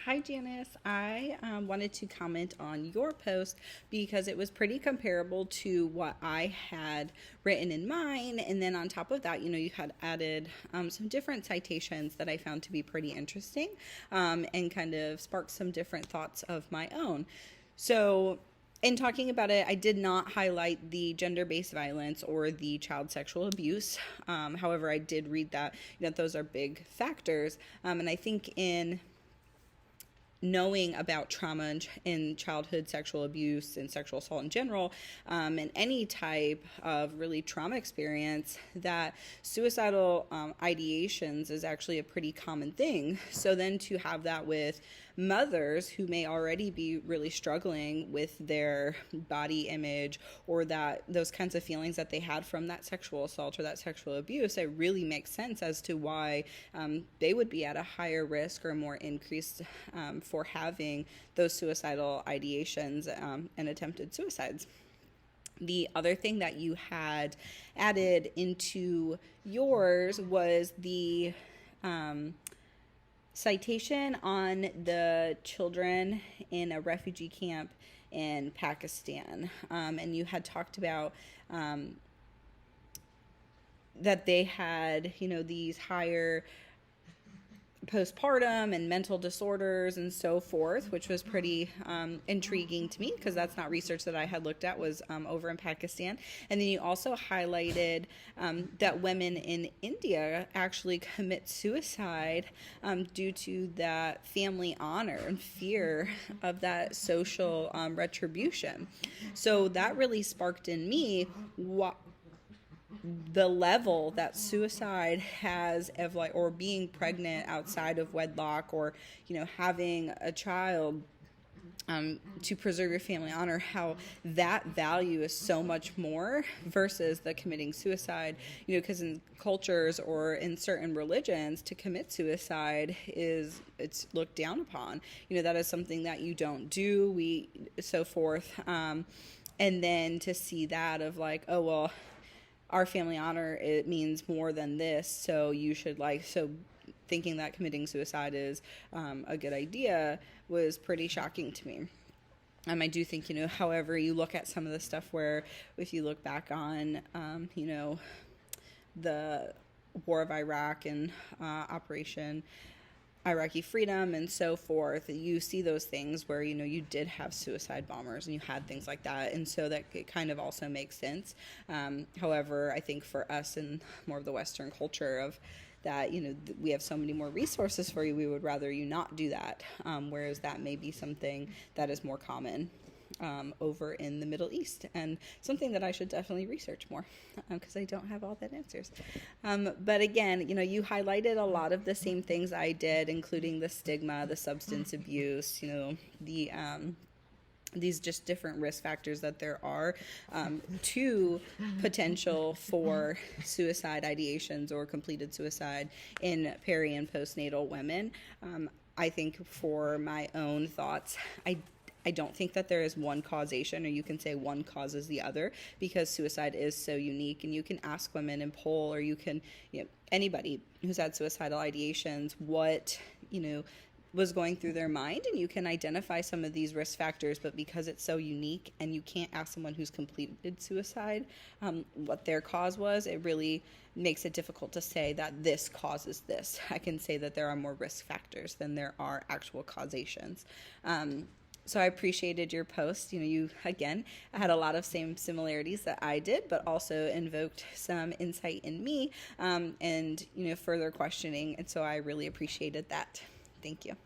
Hi, Janice. I wanted to comment on your post because it was pretty comparable to what I had written in mine. And then on top of that, you had added some different citations that I found to be pretty interesting and kind of sparked some different thoughts of my own. So, in talking about it, I did not highlight the gender-based violence or the child sexual abuse. However, I did read that those are big factors, and I think in knowing about trauma in childhood sexual abuse and sexual assault in general, and any type of really trauma experience, that suicidal ideations is actually a pretty common thing. So then to have that with mothers who may already be really struggling with their body image or that those kinds of feelings that they had from that sexual assault or that sexual abuse, it really makes sense as to why they would be at a higher risk or more increased for having those suicidal ideations and attempted suicides. The other thing that you had added into yours was the citation on the children in a refugee camp in Pakistan. And you had talked about that they had, these higher postpartum and mental disorders and so forth, which was pretty intriguing to me because that's not research that I had looked at, was over in Pakistan. And then you also highlighted that women in India actually commit suicide due to that family honor and fear of that social retribution. So that really sparked in me the level that suicide has of or being pregnant outside of wedlock, or having a child to preserve your family honor, how that value is so much more versus the committing suicide. Because in cultures or in certain religions, to commit suicide it's looked down upon. That is something that you don't do, so forth. And then to see that of oh, well, our family honor, it means more than this, so you should so thinking that committing suicide is a good idea was pretty shocking to me. I do think, however, you look at some of the stuff where if you look back on, the war of Iraq and Operation Iraqi Freedom and so forth, you see those things where, you did have suicide bombers and you had things like that. And so that it kind of also makes sense. However, I think for us in more of the Western culture of that, we have so many more resources for you, we would rather you not do that. Whereas that may be something that is more common over in the Middle East, and something that I should definitely research more because I don't have all that answers. But again, you highlighted a lot of the same things I did, including the stigma, the substance abuse, the these just different risk factors that there are to potential for suicide ideations or completed suicide in peri and postnatal women. I think for my own thoughts, I don't think that there is one causation, or you can say one causes the other, because suicide is so unique. And you can ask women and poll, or you can, anybody who's had suicidal ideations, what, was going through their mind, and you can identify some of these risk factors. But because it's so unique and you can't ask someone who's completed suicide what their cause was, it really makes it difficult to say that this causes this. I can say that there are more risk factors than there are actual causations. So I appreciated your post. You, again, had a lot of same similarities that I did, but also invoked some insight in me and, further questioning. And so I really appreciated that. Thank you.